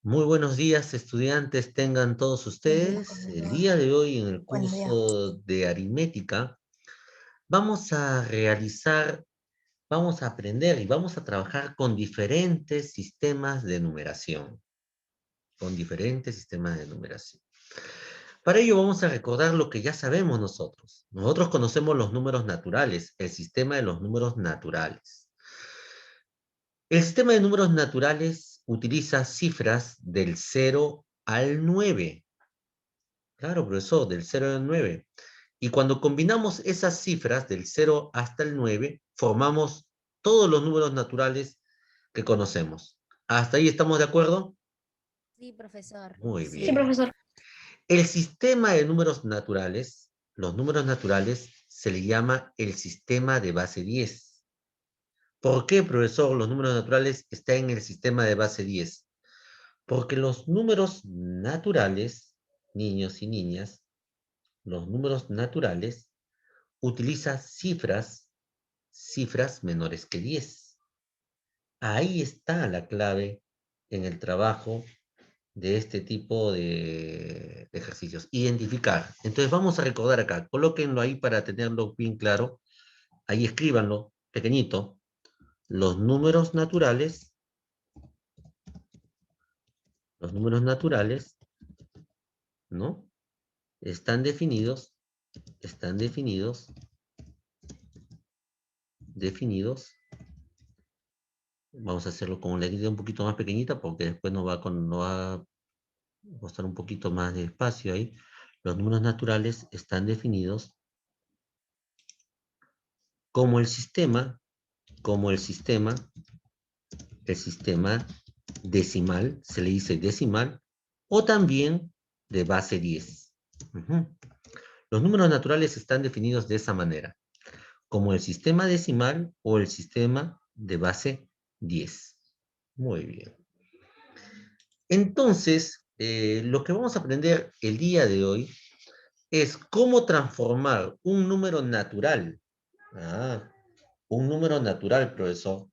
Muy buenos días, estudiantes, tengan todos Buenos días, ustedes. El profesor. día de hoy, en el Buenos días. curso de aritmética, vamos a realizar, vamos a aprender y vamos a trabajar con diferentes sistemas de numeración. Con diferentes sistemas de numeración. Para ello vamos a recordar lo que ya sabemos nosotros. Nosotros conocemos los números naturales, el sistema de los números naturales. El sistema de números naturales utiliza cifras del 0 al 9. Claro, profesor, del 0 al 9. Y cuando combinamos esas cifras del 0 hasta el 9, formamos todos los números naturales que conocemos. ¿Hasta ahí estamos de acuerdo? Sí, profesor. Muy Sí, bien. profesor. El sistema de números naturales, los números naturales, se le llama el sistema de base 10. ¿Por qué, profesor, los números naturales están en el sistema de base 10? Porque los números naturales, niños y niñas, los números naturales utiliza cifras menores que 10. Ahí está la clave en el trabajo de este tipo de ejercicios. Identificar. Entonces vamos a recordar acá. Colóquenlo ahí para tenerlo bien claro. Ahí escríbanlo, pequeñito. Los números naturales, ¿no? Están definidos, definidos. Vamos a hacerlo con la letra un poquito más pequeñita porque después no va a costar un poquito más de espacio ahí. Los números naturales están definidos como el sistema decimal, se le dice decimal, o también de base 10. Los números naturales están definidos de esa manera, como el sistema decimal o el sistema de base 10. Muy bien. Entonces, lo que vamos a aprender el día de hoy es cómo transformar un número natural. Un número natural, profesor.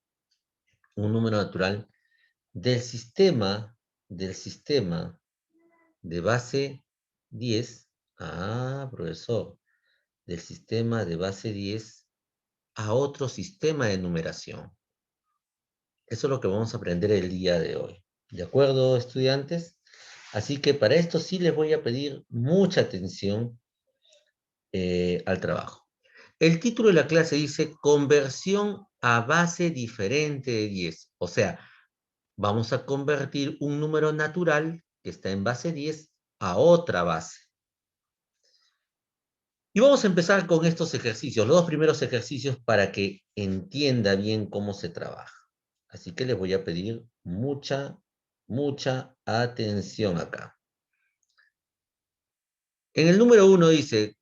Un número natural del sistema de base 10. Profesor. Del sistema de base 10 a otro sistema de numeración. Eso es lo que vamos a aprender el día de hoy. ¿De acuerdo, estudiantes? Así que para esto sí les voy a pedir mucha atención al trabajo. El título de la clase dice conversión a base diferente de 10. O sea, vamos a convertir un número natural que está en base 10 a otra base. Y vamos a empezar con estos ejercicios, los dos primeros ejercicios para que entienda bien cómo se trabaja. Así que les voy a pedir mucha atención acá. En el número 1 dice,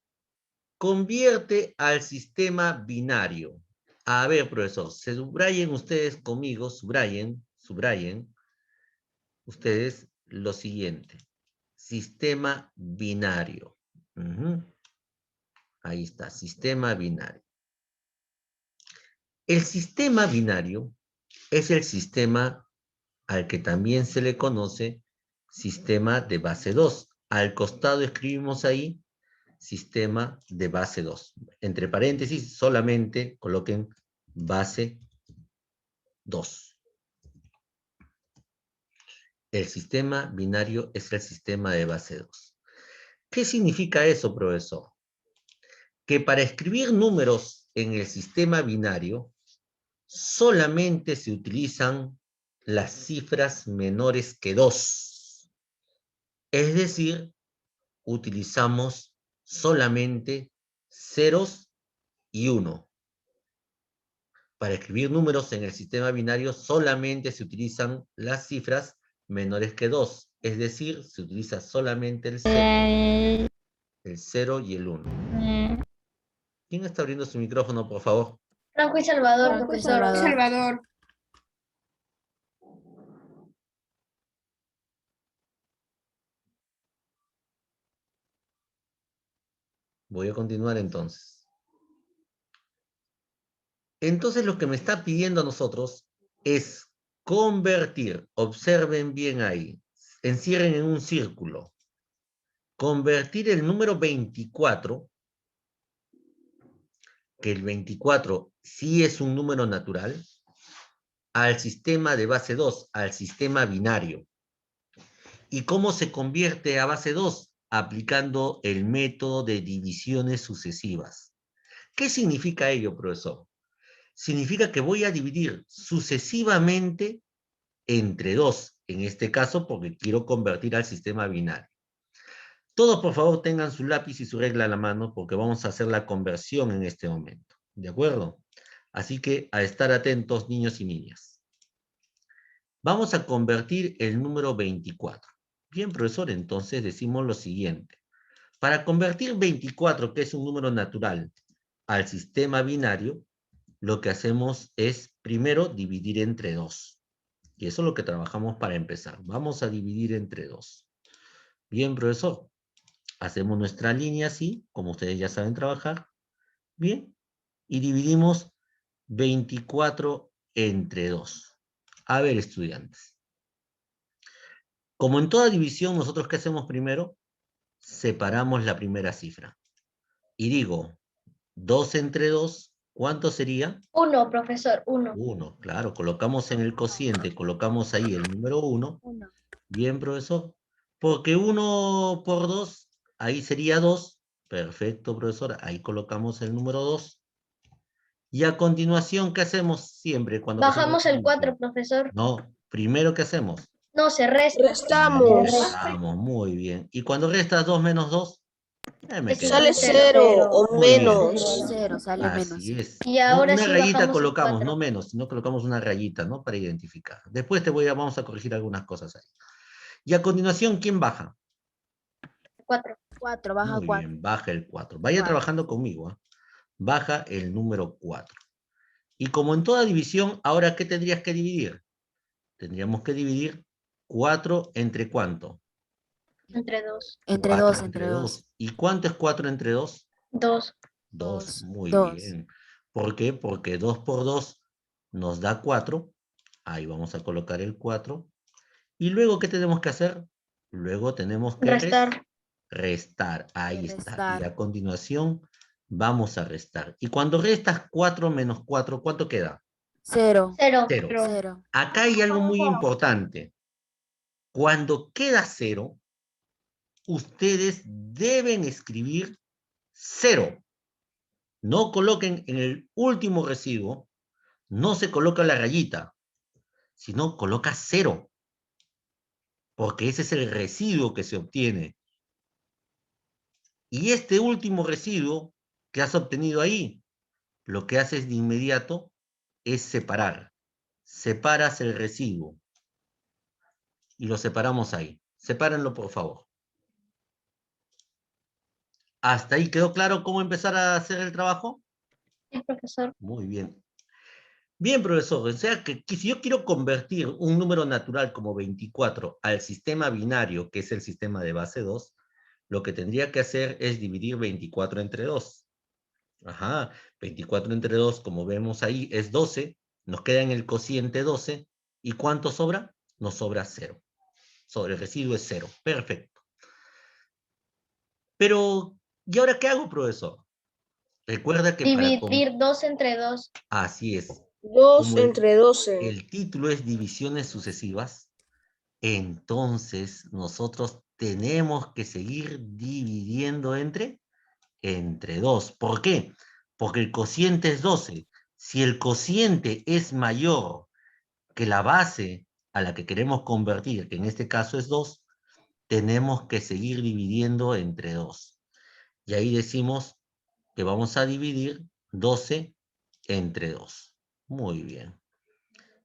convierte al sistema binario. A ver, profesor, subrayen ustedes conmigo, subrayen ustedes lo siguiente. Sistema binario. Ahí está, sistema binario. El sistema binario es el sistema al que también se le conoce sistema de base 2. Al costado escribimos ahí sistema de base 2. Entre paréntesis, solamente coloquen base 2. El sistema binario es el sistema de base 2. ¿Qué significa eso, profesor? Que para escribir números en el sistema binario, solamente se utilizan las cifras menores que 2. Es decir, utilizamos solamente ceros y 1. Para escribir números en el sistema binario solamente se utilizan las cifras menores que 2. Es decir, se utiliza solamente el 0 y el 1. ¿Quién está abriendo su micrófono, por favor? Franco y Salvador, Franco y profesor. Salvador. Salvador. Voy a continuar entonces. Entonces lo que me está pidiendo a nosotros es convertir, observen bien ahí, encierren en un círculo. Convertir el número 24, que el 24 sí es un número natural, al sistema de base 2, al sistema binario. ¿Y cómo se convierte a base 2? Aplicando el método de divisiones sucesivas. ¿Qué significa ello, profesor? Significa que voy a dividir sucesivamente entre 2, en este caso porque quiero convertir al sistema binario. Todos, por favor, tengan su lápiz y su regla a la mano porque vamos a hacer la conversión en este momento. ¿De acuerdo? Así que a estar atentos, niños y niñas. Vamos a convertir el número 24. Bien, profesor, entonces decimos lo siguiente. Para convertir 24, que es un número natural, al sistema binario, lo que hacemos es primero dividir entre 2. Y eso es lo que trabajamos para empezar. Vamos a dividir entre 2. Bien, profesor. Hacemos nuestra línea así, como ustedes ya saben trabajar. Bien. Y dividimos 24 entre 2. A ver, estudiantes. Como en toda división, nosotros ¿qué hacemos primero? Separamos la primera cifra. Y digo, 2 entre 2, ¿cuánto sería? 1, profesor, 1. 1, claro. Colocamos en el cociente, colocamos ahí el número 1. 1. Bien, profesor. Porque 1 por 2, ahí sería 2. Perfecto, profesor. Ahí colocamos el número 2. Y a continuación, ¿qué hacemos siempre cuando hacemos Bajamos esta el división? 4, profesor. No, primero, ¿qué hacemos? No, se resta. Restamos. Restamos, muy bien. ¿Y cuando restas 2 menos 2? Me queda Sale Cero. 0 o muy bien. menos. Cero, sale Así menos. es. Y ahora Una sí rayita bajamos el colocamos, 4. no menos, sino colocamos una rayita, ¿no? Para identificar. Después vamos a corregir algunas cosas ahí. Y a continuación, ¿quién baja? 4. 4, baja Muy 4. bien, baja el 4. Vaya trabajando conmigo, ¿eh? Baja el número 4. Y como en toda división, ahora, ¿qué tendrías que dividir? Tendríamos que dividir 4 entre ¿cuánto? Entre 2. Entre 4 2, entre entre 2. 2. ¿Y cuánto es 4 entre 2? 2. 2. Muy 2. bien. ¿Por qué? Porque 2 por 2 nos da 4. Ahí vamos a colocar el 4. Y luego, ¿qué tenemos que hacer? Luego tenemos que Restar. restar. Ahí está. Y Restar. a continuación vamos a restar. Y cuando restas 4 menos 4, ¿cuánto queda? 0. 0. 0. 0. Acá hay algo muy importante. Cuando queda 0, ustedes deben escribir 0. No coloquen en el último residuo, no se coloca la rayita, sino coloca 0. Porque ese es el residuo que se obtiene. Y este último residuo que has obtenido ahí, lo que haces de inmediato es separar. Separas el residuo. Y lo separamos ahí. Sepárenlo, por favor. ¿Hasta ahí quedó claro cómo empezar a hacer el trabajo? Sí, profesor. Muy bien. Bien, profesor. O sea que si yo quiero convertir un número natural como 24 al sistema binario, que es el sistema de base 2, lo que tendría que hacer es dividir 24 entre 2. Ajá, 24 entre 2, como vemos ahí, es 12. Nos queda en el cociente 12. ¿Y cuánto sobra? Nos sobra 0. Sobre el residuo es 0. Perfecto. Pero, ¿y ahora qué hago, profesor? Recuerda que Dividir 2 entre 2. Así es. 2 Como entre 12. el título es divisiones sucesivas, entonces nosotros tenemos que seguir dividiendo entre 2. ¿Por qué? Porque el cociente es 12. Si el cociente es mayor que la base a la que queremos convertir, que en este caso es 2, tenemos que seguir dividiendo entre 2. Y ahí decimos que vamos a dividir 12 entre 2. Muy bien.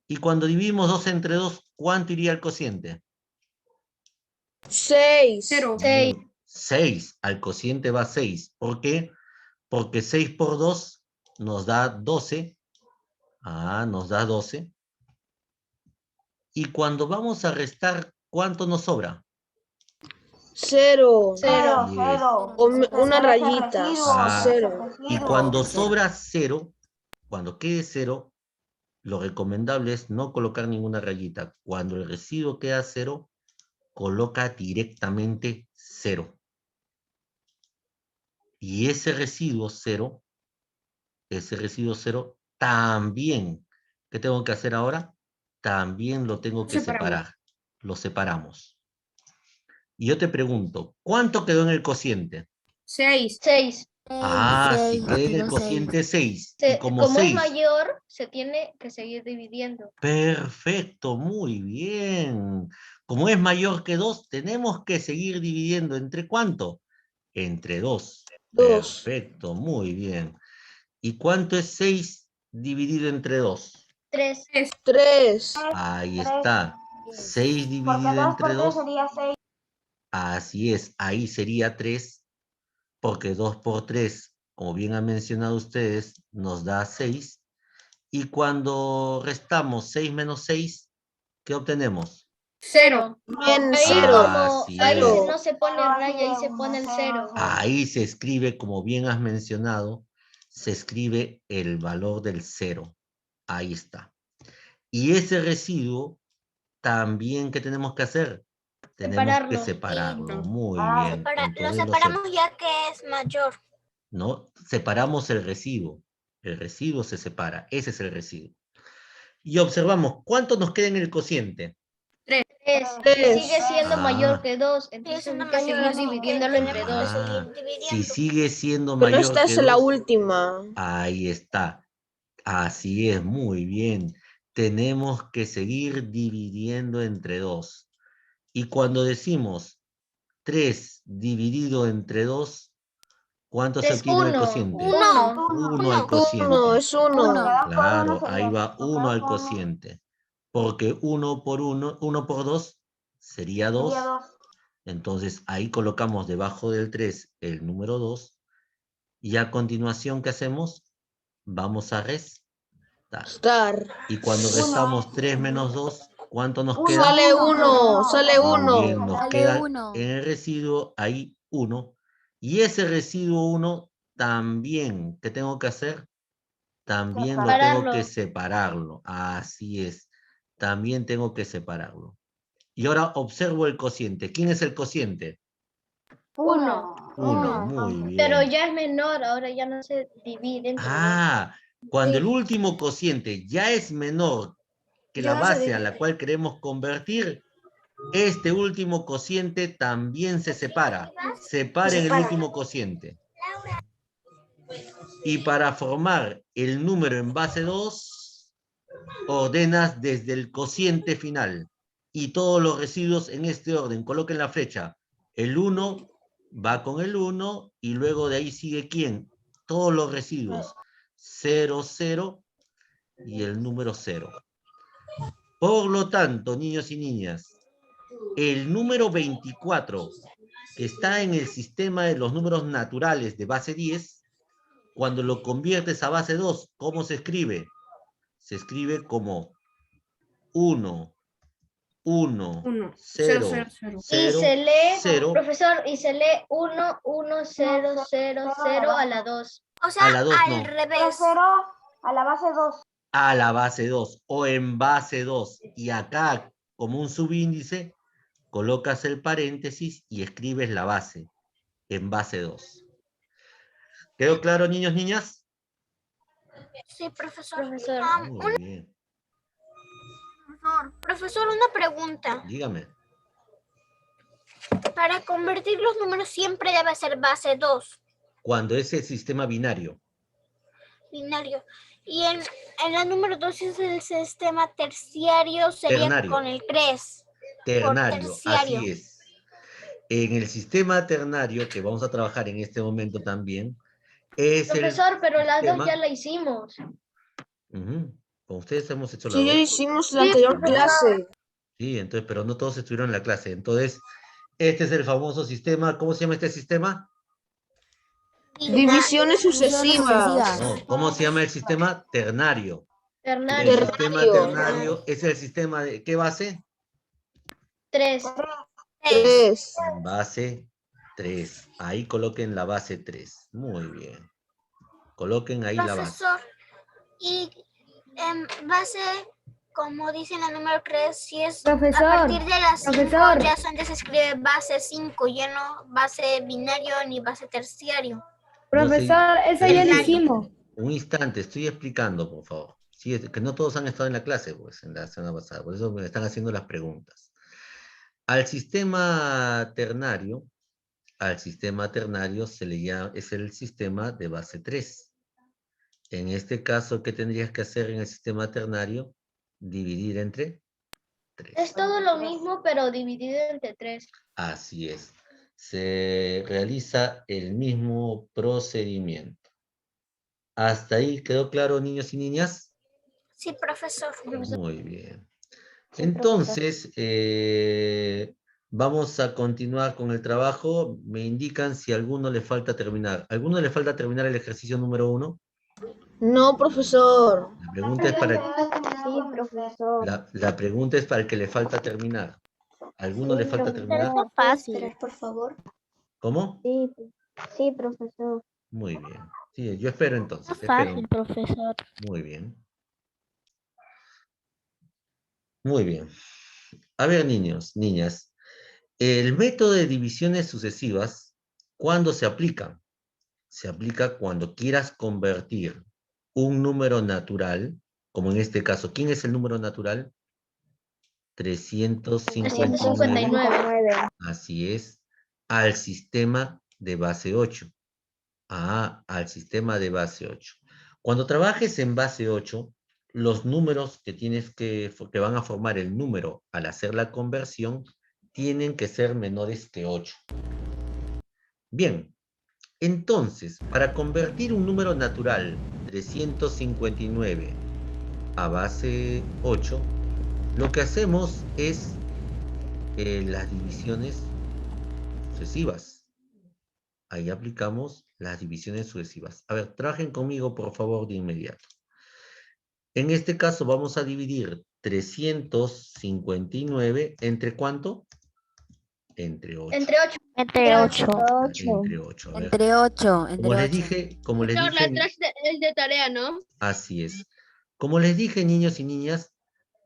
Y cuando dividimos 2 entre 2, ¿cuánto iría al cociente? 6. 6. 6. Al cociente va 6. ¿Por qué? Porque 6 por 2 nos da 12. Nos da 12. Y cuando vamos a restar, ¿cuánto nos sobra? 0. 0. Una rayita. Ah, 0. y cuando sobra 0, cuando quede 0, lo recomendable es no colocar ninguna rayita. Cuando el residuo queda 0, coloca directamente 0. Y ese residuo 0 también, ¿qué tengo que hacer ahora? También lo tengo que separar. Lo separamos. Y yo te pregunto, ¿cuánto quedó en el cociente? 6. 6. Ah, si queda en el cociente 6. Y como Como es 6. mayor, se tiene que seguir dividiendo. Perfecto, muy bien. Como es mayor que 2, tenemos que seguir dividiendo. ¿Entre cuánto? Entre 2. 2. Perfecto, muy bien. ¿Y cuánto es 6 dividido entre 2? 3. 3. Ahí está. 6 dividido entre 2. Así es, ahí sería 3, porque 2 por 3, como bien han mencionado ustedes, nos da 6. Y cuando restamos 6 menos 6, ¿qué obtenemos? 0. Bien, Ahí 0. Así ahí es. no se pone raya, ahí se pone el 0. Ahí se escribe, como bien has mencionado, se escribe el valor del 0. Ahí está. Y ese residuo, también, ¿qué tenemos que hacer? Tenemos que separarlo. Muy bien. Lo Entonces separamos ya que es mayor. ¿no? Separamos el residuo. El residuo se separa. Ese es el residuo. Y observamos, ¿cuánto nos queda en el cociente? 3. Y 3. sigue siendo mayor que 2. Sigue Entonces siendo hay que seguir mayor, así que dividiéndolo entre tenemos que 2. seguir Si dividiendo. sigue siendo Pero mayor esta que es la 2, última. ahí está. Así es, muy bien. Tenemos que seguir dividiendo entre 2. Y cuando decimos 3 dividido entre 2, ¿cuánto se Es obtiene el 1. cociente? 1. 1 al 1. cociente. Es 1. Claro, ahí va 1 al cociente. Porque 1 por 1, 1 por 2 sería 2. Entonces ahí colocamos debajo del 3 el número 2. Y a continuación, ¿qué hacemos? Vamos a restar. Estar. Y cuando restamos 3 menos 2, ¿cuánto nos queda? Sale 1. Sale Muy 1. bien, nos queda en el residuo ahí 1. Y ese residuo 1 también, ¿qué tengo que hacer? También lo tengo que separarlo. Así es. También tengo que separarlo. Y ahora observo el cociente. ¿Quién es el cociente? 1. 1, muy Pero bien. ya es menor, ahora ya no se divide entre 2. Ah, cuando el Sí. último cociente ya es menor que la Ya no se base a la divide. cual queremos convertir, este último cociente también se separa. Separen el último cociente. Y para formar el número en base 2, ordenas desde el cociente final. Y todos los residuos en este orden. Coloquen la flecha. El 1 va con el 1 y luego de ahí sigue ¿quién? Todos los residuos. 0, 0 y el número 0. Por lo tanto, niños y niñas, el número 24, que está en el sistema de los números naturales de base 10, cuando lo conviertes a base 2, ¿cómo se escribe? Se escribe como 1, 1, 0, 0, Y se lee, 0, profesor, y se lee 1, 1, 0, 0, 0 a la 2. O sea, a la 2 al no, revés. A la base 2. a la base 2 o en base 2. Y acá, como un subíndice, colocas el paréntesis y escribes la base en base 2. ¿Quedó claro, niños, niñas? Sí, profesor. Profesor. Muy bien. Profesor, una pregunta. Dígame. Para convertir los números siempre debe ser base 2, Cuando es el sistema binario. binario. Y en la número 2 es el sistema terciario, sería Ternario. con el 3. Ternario, terciario. así es. En el sistema ternario, que vamos a trabajar en este momento también, es Profesor, pero la 2 sistema... ya la hicimos. Con ustedes hemos hecho la Sí, ya 2. hicimos la anterior clase. Sí, entonces, pero no todos estuvieron en la clase. Entonces, este es el famoso sistema. ¿Cómo se llama este sistema? Divisiones sucesivas. No, ¿cómo se llama el sistema? Ternario. El Ternario. sistema ternario es el sistema de ¿qué base? 3. 3. Base 3. Ahí coloquen la base 3. Muy bien. Coloquen ahí la base. Profesor, y en base como dice en la número 3, si es Profesor, a partir de las 5, profesor. ya se escribe base 5, ya no base binario ni base terciario. No sé, Profesor, eso pero ya lo dice- hicimos. Un instante, estoy explicando, por favor. Sí, es que no todos han estado en la clase, pues, en la semana pasada. Por eso me están haciendo las preguntas. Al sistema ternario se le llama, es el sistema de base 3. En este caso, ¿qué tendrías que hacer en el sistema ternario? Dividir entre 3. Es todo lo mismo, pero dividido entre 3. Así es. Se realiza el mismo procedimiento. ¿Hasta ahí quedó claro, niños y niñas? Sí, profesor. Muy bien. Sí, Entonces, vamos a continuar con el trabajo. Me indican si a alguno le falta terminar. ¿A alguno le falta terminar el ejercicio número 1? No, profesor. La pregunta es para, Sí, profesor. la pregunta es para el que le falta terminar. ¿A alguno le falta terminar? Está fácil. Por favor. ¿Cómo? Sí, sí, profesor. Muy bien. Sí, yo espero entonces. Está fácil, Espero. profesor. Muy bien. Muy bien. A ver, niños, niñas. El método de divisiones sucesivas, ¿cuándo se aplica? Se aplica cuando quieras convertir un número natural, como en este caso, ¿quién es el número natural? 359. 359. Así es, al sistema de base 8. Al sistema de base 8. Cuando trabajes en base 8, los números que van a formar el número al hacer la conversión tienen que ser menores que 8. Bien, entonces, para convertir un número natural 359 a base 8, lo que hacemos es las divisiones sucesivas. Ahí aplicamos las divisiones sucesivas. A ver, trabajen conmigo, por favor, de inmediato. En este caso vamos a dividir 359 ¿entre cuánto? Entre 8. Entre 8. Entre 8. Entre 8. A ver, Entre 8, como les dije, Es de tarea, ¿no? así es. Como les dije, niños y niñas,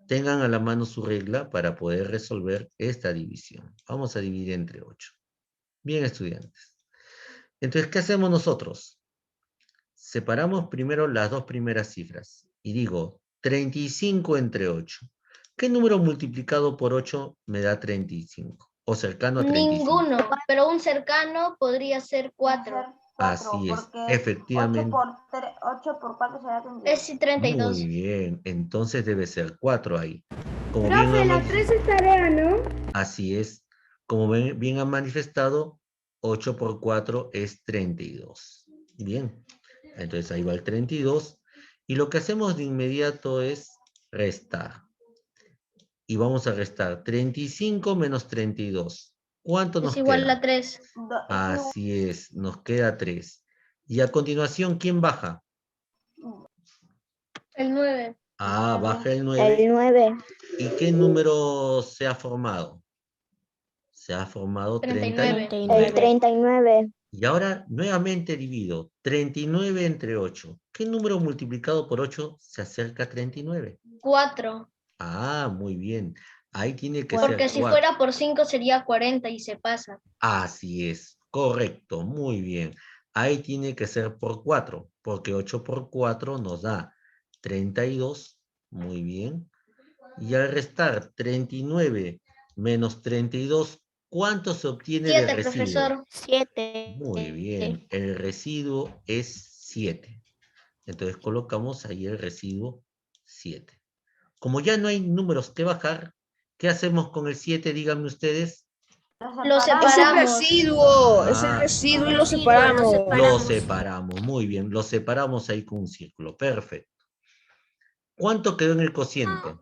tengan a la mano su regla para poder resolver esta división. Vamos a dividir entre 8. Bien, estudiantes. Entonces, ¿qué hacemos nosotros? Separamos primero las dos primeras cifras. Y digo, 35 entre 8. ¿Qué número multiplicado por 8 me da 35? O cercano a 35. Ninguno, pero un cercano podría ser 4. Así es, efectivamente. 8 por 4 será 32. Es 32. Muy bien, entonces debe ser 4 ahí. Como Profe, bien la 3 es tarea, ¿no? así es. Como bien han manifestado, 8 por 4 es 32. Bien, entonces ahí va el 32. Y lo que hacemos de inmediato es restar. Y vamos a restar 35 menos 32. ¿Cuánto nos Es igual queda? a 3. Así es, nos queda 3. Y a continuación, ¿quién baja? El 9. Baja el 9. El 9. ¿Y qué número se ha formado? Se ha formado 39. 39. El 39. Y ahora nuevamente divido 39 entre 8. ¿Qué número multiplicado por 8 se acerca a 39? 4. Muy bien. Ahí tiene que Porque ser si 4. fuera por 5 sería 40 y se pasa. Así es, correcto, muy bien. Ahí tiene que ser por 4, porque 8 por 4 nos da 32, muy bien. Y al restar 39 menos 32, ¿cuánto se obtiene de 7, residuo? profesor. 7. Muy bien, el residuo es 7. Entonces colocamos ahí el residuo 7. Como ya no hay números que bajar, ¿qué hacemos con el 7? Díganme ustedes. Lo Es el separamos. residuo. Es el Ah, residuo y lo Lo separamos. Lo separamos, muy bien. Lo separamos ahí con un círculo, perfecto. ¿Cuánto quedó en el cociente?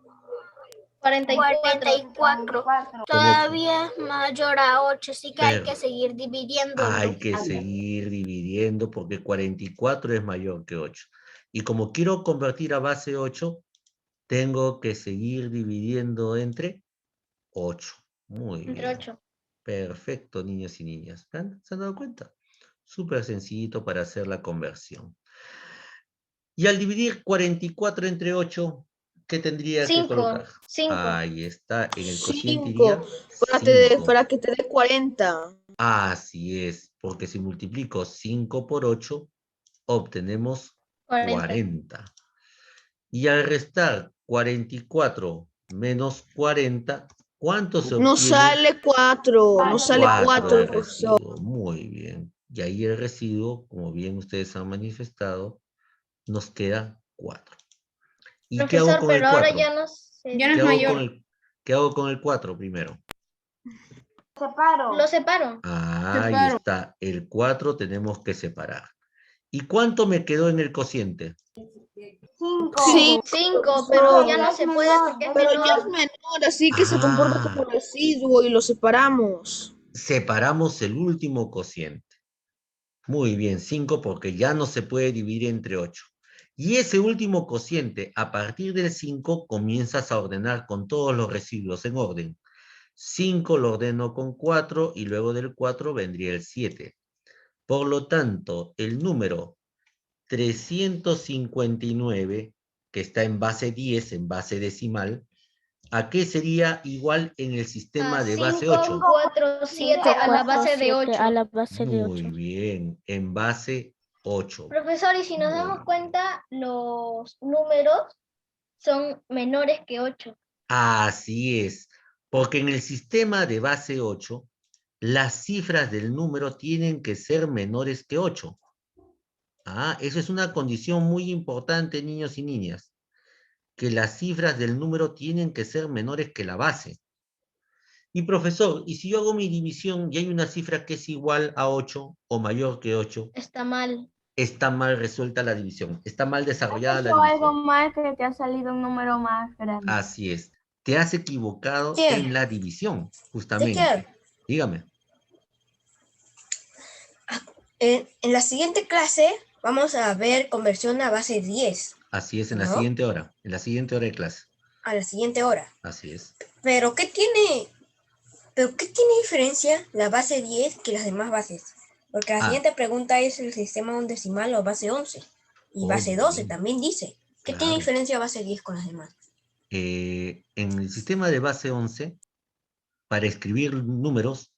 44. Todavía es mayor a 8, así que hay que seguir dividiéndolo. Hay que seguir dividiendo porque 44 es mayor que 8. Y como quiero convertir a base 8, tengo que seguir dividiendo entre 8. Muy bien. Entre 8. Perfecto, niños y niñas. ¿Se han dado cuenta? Súper sencillito para hacer la conversión. Y al dividir 44 entre 8, ¿qué tendría que 5. colocar? 5. Ahí está, en el cociente iría 5, 5. para que te dé 40. Así es, porque si multiplico 5 por 8, obtenemos 40. 40. Y al restar 44 menos 40, ¿cuánto se Nos obtiene? sale 4. Nos sale 4 4, de profesor. residuo. Muy bien. Y ahí el residuo, como bien ustedes han manifestado, nos queda 4. ¿Y qué hago Profesor, con el pero ahora 4? ya no sé. ¿Qué hago con el, qué hago con el 4 primero? Separo. Lo separo. Ahí está. El 4 tenemos que separar. ¿Y cuánto me quedó en el cociente? 5. Sí, 5, pero ya no se puede porque es pero ya es menor. menor, así que se comporta como residuo y lo separamos. Separamos el último cociente. Muy bien, 5 porque ya no se puede dividir entre 8. Y ese último cociente, a partir del 5, comienzas a ordenar con todos los residuos en orden. 5 lo ordeno con 4 y luego del 4 vendría el 7. Por lo tanto, el número 359, que está en base 10, en base decimal, ¿a qué sería igual en el sistema de base 8? 5, 4, 7 a la base de 8. A la base de Muy 8. bien, en base 8. Profesor, y si nos damos cuenta, los números son menores que 8. Así es, porque en el sistema de base 8, las cifras del número tienen que ser menores que 8. Eso es una condición muy importante, niños y niñas, que las cifras del número tienen que ser menores que la base. Y profesor, ¿y si yo hago mi división y hay una cifra que es igual a 8 o mayor que 8? Está mal. Está mal resuelta la división, está mal desarrollada la Algo división. más que te ha salido un número más grande. Así es. Te has equivocado Teacher. en la división, justamente. Dígame. En la siguiente clase vamos a ver conversión a base 10, Así es, en la ¿no? siguiente hora. En la siguiente hora de clase. a la siguiente hora. Así es. Pero ¿qué tiene diferencia la base 10 que las demás bases? Porque la siguiente pregunta es el sistema decimal o base 11. Y base 12 también dice. ¿Qué tiene Claro. diferencia base 10 con las demás? En el sistema de base 11, para escribir números,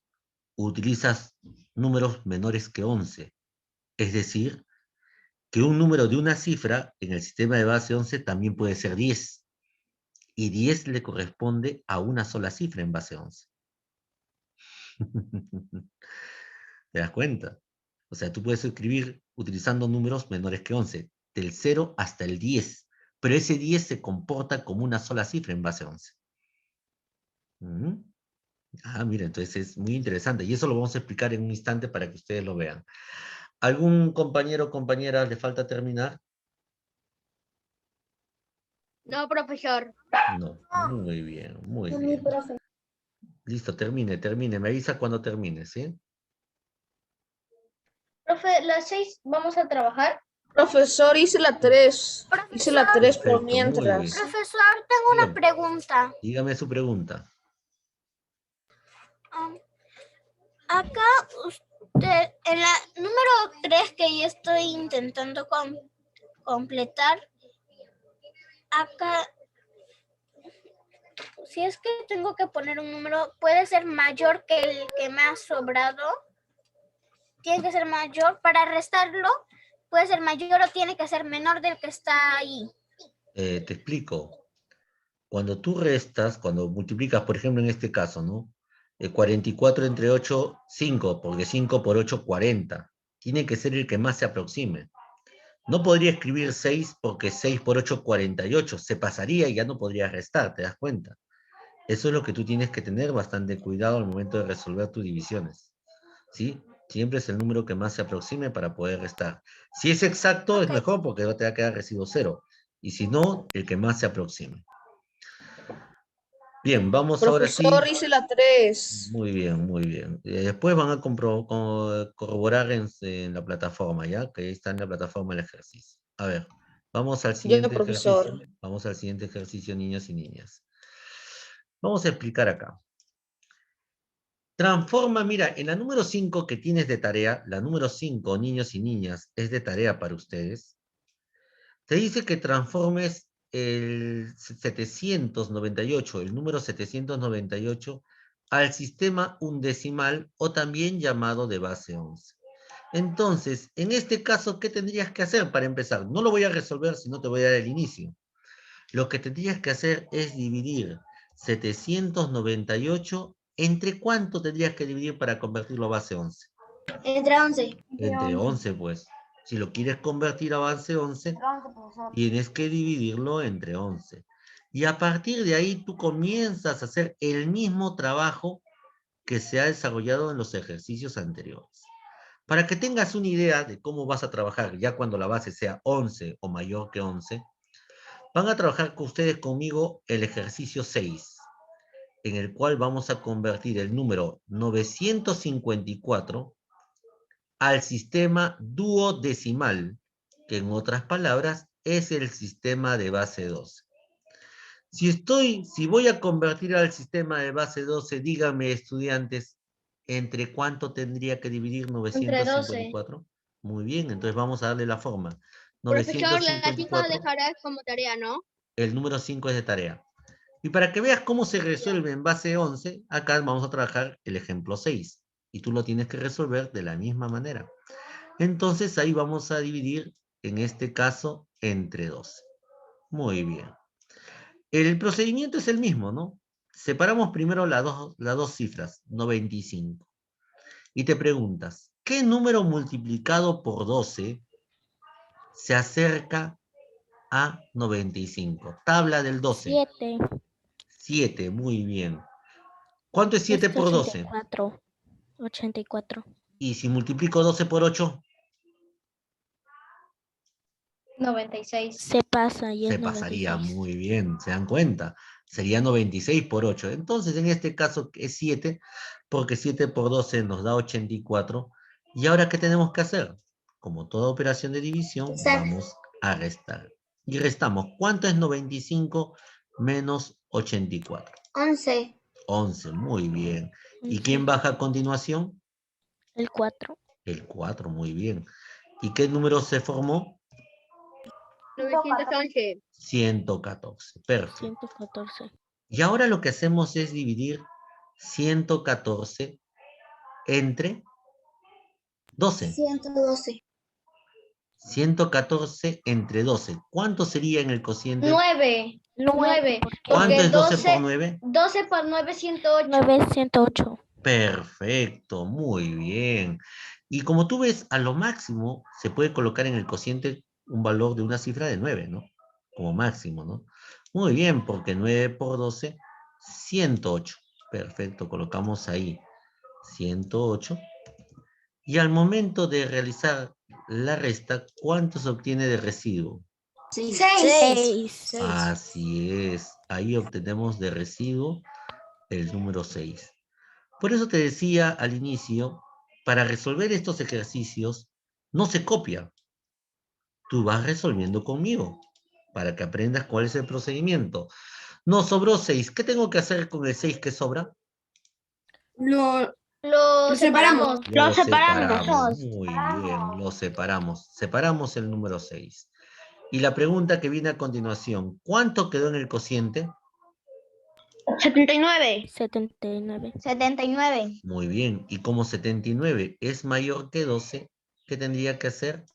utilizas números menores que 11. Es decir, que un número de una cifra en el sistema de base 11 también puede ser 10. Y 10 le corresponde a una sola cifra en base 11. ¿Te das cuenta? O sea, tú puedes escribir utilizando números menores que 11, del 0 hasta el 10, pero ese 10 se comporta como una sola cifra en base 11. Mira, entonces es muy interesante, y eso lo vamos a explicar en un instante para que ustedes lo vean. ¿Algún compañero o compañera le falta terminar? No, profesor. No, muy bien, muy bien. Listo, termine, me avisa cuando termine, ¿sí? Profe, las 6 vamos a trabajar. Profesor, hice la 3. Hice la 3 por Perfecto, muy bien. mientras. Profesor, tengo una Dígame. pregunta. Dígame su pregunta. Acá usted, en la número 3 que yo estoy intentando completar, acá, si es que tengo que poner un número, puede ser mayor que el que me ha sobrado. Tiene que ser mayor. Para restarlo, puede ser mayor o tiene que ser menor del que está ahí. Te explico. Cuando tú restas, cuando multiplicas, por ejemplo, en este caso, ¿no? 44 entre 8, 5, porque 5 por 8, 40. Tiene que ser el que más se aproxime. No podría escribir 6 porque 6 por 8, 48. Se pasaría y ya no podrías restar, ¿te das cuenta? Eso es lo que tú tienes que tener bastante cuidado al momento de resolver tus divisiones. ¿Sí? Siempre es el número que más se aproxime para poder restar. Si es exacto, es mejor porque no te va a quedar residuo 0. Y si no, el que más se aproxime. Bien, vamos ahora sí. Profesor, hice la 3. Muy bien, muy bien. Después van a corroborar en la plataforma, ¿ya? Que ahí está en la plataforma el ejercicio. A ver, vamos al siguiente profesor. ejercicio. Vamos al siguiente ejercicio, niños y niñas. Vamos a explicar acá. Transforma, mira, en la número 5 que tienes de tarea, la número 5, niños y niñas, es de tarea para ustedes. Te dice que transformes el 798, el número 798, al sistema undecimal o también llamado de base 11. Entonces, en este caso, ¿qué tendrías que hacer para empezar? No lo voy a resolver si no te voy a dar el inicio. Lo que tendrías que hacer es dividir 798, ¿entre cuánto tendrías que dividir para convertirlo a base 11? Entre 11. Entre 11, pues. Si lo quieres convertir a base 11, tienes que dividirlo entre 11. Y a partir de ahí tú comienzas a hacer el mismo trabajo que se ha desarrollado en los ejercicios anteriores. Para que tengas una idea de cómo vas a trabajar ya cuando la base sea 11 o mayor que 11, van a trabajar con ustedes conmigo el ejercicio 6, en el cual vamos a convertir el número 954 al sistema duodecimal, que en otras palabras es el sistema de base 12. Si voy a convertir al sistema de base 12, díganme, estudiantes, ¿entre cuánto tendría que dividir 954? Muy bien, entonces vamos a darle la forma. Profesor, la 5 954, dejarás como tarea, ¿no? el número 5 es de tarea. Y para que veas cómo se resuelve en base 11, acá vamos a trabajar el ejemplo 6. Y tú lo tienes que resolver de la misma manera. Entonces ahí vamos a dividir, en este caso, entre 12. Muy bien. El procedimiento es el mismo, ¿no? Separamos primero las dos cifras, 95. Y te preguntas, ¿qué número multiplicado por 12 se acerca a 95? Tabla del 12. 7. 7, muy bien. ¿Cuánto es 7 por 12? 84. Y si multiplico 12 por 8, 96. Se pasa y es se pasaría 96. muy bien, ¿se dan cuenta? Sería 96 por 8. Entonces, en este caso es 7, porque 7 por 12 nos da 84. ¿Y ahora qué tenemos que hacer? Como toda operación de división, vamos a restar. Y restamos. ¿Cuánto es 95 menos 84? 11. 11, muy bien. ¿Y quién baja a continuación? El 4. El 4, muy bien. ¿Y qué número se formó? 911. 114, perfecto. 114. Y ahora lo que hacemos es dividir 114 entre 12. 112. 114 entre 12. ¿Cuánto sería en el cociente? 9. 9. ¿Cuánto es 12 por 12 9? 12 por 9, 108. 908. Perfecto, muy bien. Y como tú ves, a lo máximo se puede colocar en el cociente un valor de una cifra de 9, ¿no? Como máximo, ¿no? Muy bien, porque 9 por 12, 108. Perfecto, colocamos ahí 108. Y al momento de realizar la resta, ¿cuánto se obtiene de residuo? 6. 6. Así es, ahí obtenemos de residuo el número 6. Por eso te decía al inicio, para resolver estos ejercicios, no se copia. Tú vas resolviendo conmigo, para que aprendas cuál es el procedimiento. Nos sobró 6. ¿Qué tengo que hacer con el 6 que sobra? Lo separamos. Lo separamos. Muy bien, lo separamos. Separamos el número 6. Y la pregunta que viene a continuación, ¿cuánto quedó en el cociente? 79. 79. 79. Muy bien, y como 79 es mayor que 12, ¿qué tendría que hacer?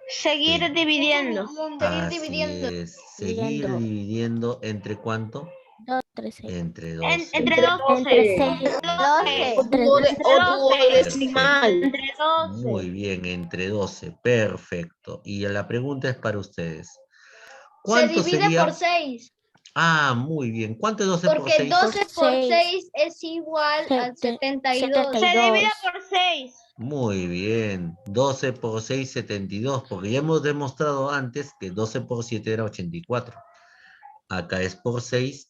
Seguir dividiendo. Así es, seguir dividiendo ¿entre cuánto? 2, 3, 6. Entre 12. Entre 12. Entre 6. 12. Duodecimal. Entre 12. Muy bien, entre 12, perfecto. Y la pregunta es para ustedes. Se ¿Cuánto divide sería? por 6. Ah, muy bien. ¿Cuánto es 12 por Porque 6? 12 por 6 6 es igual a 72. Se divide por 6. Muy bien. 12 por 6, 72. Porque ya hemos demostrado antes que 12 por 7 era 84. Acá es por 6.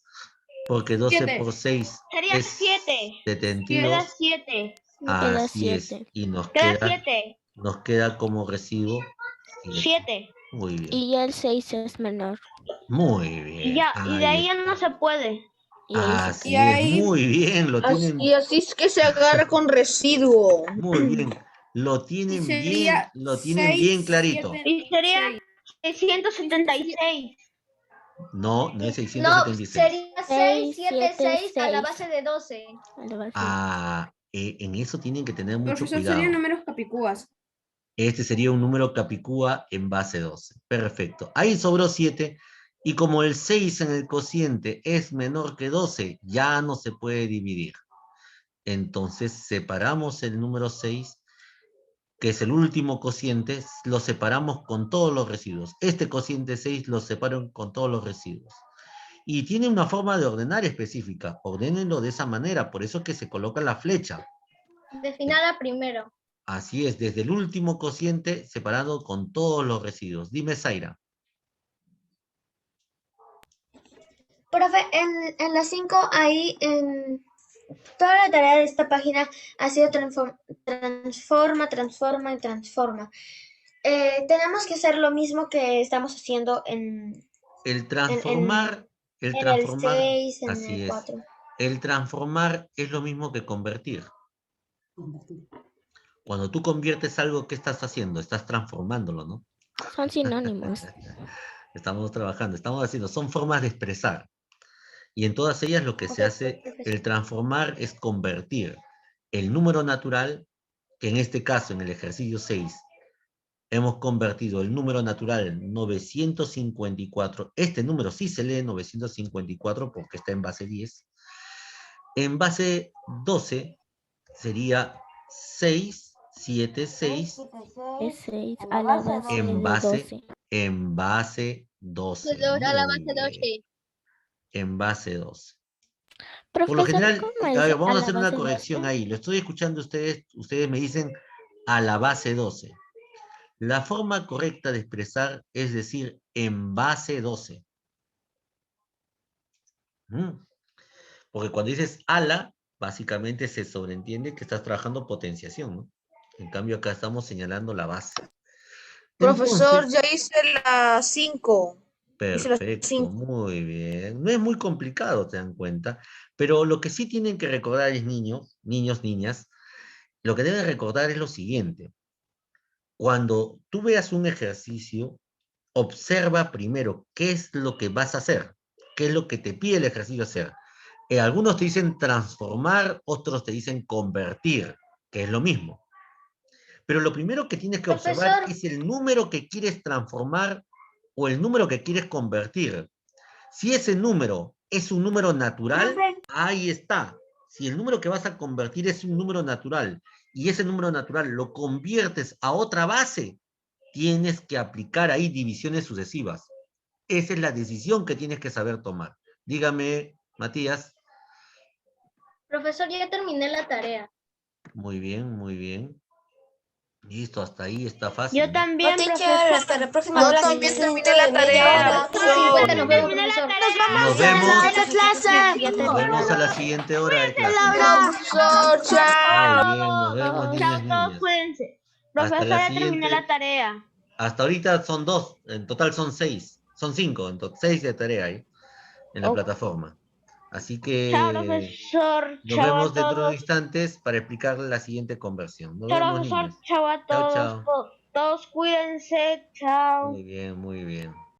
Porque 12 7. por 6 Sería es 7. 72. Queda 7. Así es. 7. Y nos Queda queda 7. como residuo 7. Muy bien. Y el 6 es menor. Muy bien. Y de ahí ya no se puede. Y ahí se Así queda. es, muy bien, lo tienen, Y así es que se agarra con residuo. muy bien, lo tienen bien clarito. Y sería 676. No, no es No, 676. sería 676 a la 676. base de 12. A la base. Ah, en eso tienen que tener mucho Profesor, cuidado. serían números capicúas. Este sería un número capicúa en base 12. Perfecto. Ahí sobró 7. Y como el 6 en el cociente es menor que 12, ya no se puede dividir. Entonces separamos el número 6, que es el último cociente, lo separamos con todos los residuos. Este cociente 6 lo separan con todos los residuos. Y tiene una forma de ordenar específica. Ordénenlo de esa manera, por eso que se coloca la flecha. Definala primero. Así es, desde el último cociente separado con todos los residuos. Dime, Zaira. Profe, en la 5, ahí en toda la tarea de esta página ha sido transforma. Tenemos que hacer lo mismo que estamos haciendo en El transformar, el 6, en así el es. 4. El transformar es lo mismo que convertir. Cuando tú conviertes algo, ¿qué estás haciendo? Estás transformándolo, ¿no? Son sinónimos. Estamos trabajando, estamos haciendo, son formas de expresar. Y en todas ellas lo que se hace, el transformar es convertir el número natural, que en este caso, en el ejercicio 6, hemos convertido el número natural 954. Este número sí se lee 954 porque está en base 10. En base 12 sería 676 Es 6 a la base de 12. en base 12. A la Muy base bien. 12. En base 12. Por lo Profesor, general, ¿cómo a es ver, vamos a la hacer una base corrección 12? ahí. Lo estoy escuchando ustedes me dicen a la base 12. La forma correcta de expresar es decir en base 12. Porque cuando dices a la, básicamente se sobreentiende que estás trabajando potenciación, ¿no? En cambio acá estamos señalando la base. Profesor, Entonces, ya hice la 5. Hice la perfecto, 5. muy bien. No es muy complicado, te dan cuenta. Pero lo que sí tienen que recordar es niños, niñas, lo que deben recordar es lo siguiente. Cuando tú veas un ejercicio, observa primero qué es lo que vas a hacer, qué es lo que te pide el ejercicio hacer. Algunos te dicen transformar, otros te dicen convertir, que es lo mismo. Pero lo primero que tienes que observar Profesor. es el número que quieres transformar o el número que quieres convertir. Si ese número es un número natural, ahí está. Si el número que vas a convertir es un número natural y ese número natural lo conviertes a otra base, tienes que aplicar ahí divisiones sucesivas. Esa es la decisión que tienes que saber tomar. Dígame, Matías. Profesor, ya terminé la tarea. Muy bien, muy bien. Listo, hasta ahí está fácil. Yo ¿no? también, teacher, profesor. hasta la próxima Yo hora. también Sí, terminé de la media tarea, hora. 50 nos Muy vemos, bien. profesor. Nos vemos. Ya Nos vemos a la siguiente hora de clase. Chao, profesor, Muy chao. bien, nos vemos, niños, niñas. cuídense. Hasta la siguiente. Tarea. Hasta ahorita son 2, en total son 6. Son 5, en total 6 de tarea ahí en la plataforma. Así que nos vemos dentro de unos instantes para explicarle la siguiente conversión. Nos vemos, niños. Chao a Chao, chao. Todos cuídense. Chao. Muy bien, muy bien.